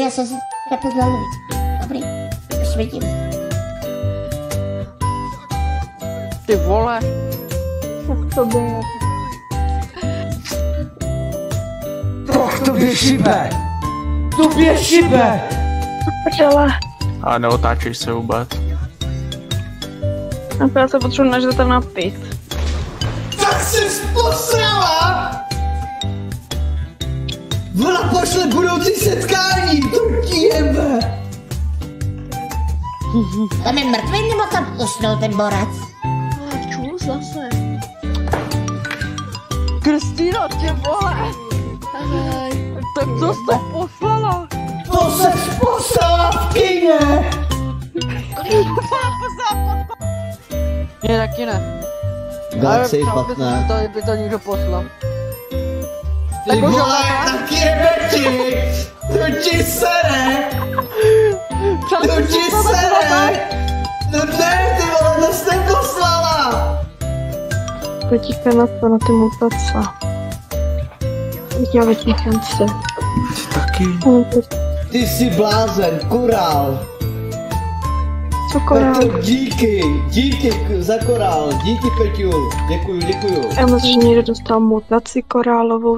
Já jsem si kapil na levý. Dobrý, už vidím. Ty vole. Tak to bylo. Och, tobě šibe! Tobě šibe! Prdele. A neotáčej se vůbec. Já se potřebuji nažrat a napít. Tak jsi posrala! Ona pošle budoucí setkání, to ti jebe! Tam je mrtvý nebo tam usnul ten borec? Čul zase. Kristýno, ty vole! Tak co jsi to poslala? To se posrala v kyně! Mě taky ne. Galaxy Ale fakt ne. to by to někdo poslal. Ty vole, taky jebe ti! To ti sere! To ti sere! No ne, ty vole, to jsi poslala! Podíkej na to, na ty mutace. Já vytíkám se. Ty taky. Ty jsi blázen, kurál! Co korál? Petr, díky za korál, díky Peťu, děkuju. Já myslím, že někdo dostal mutaci korálovou.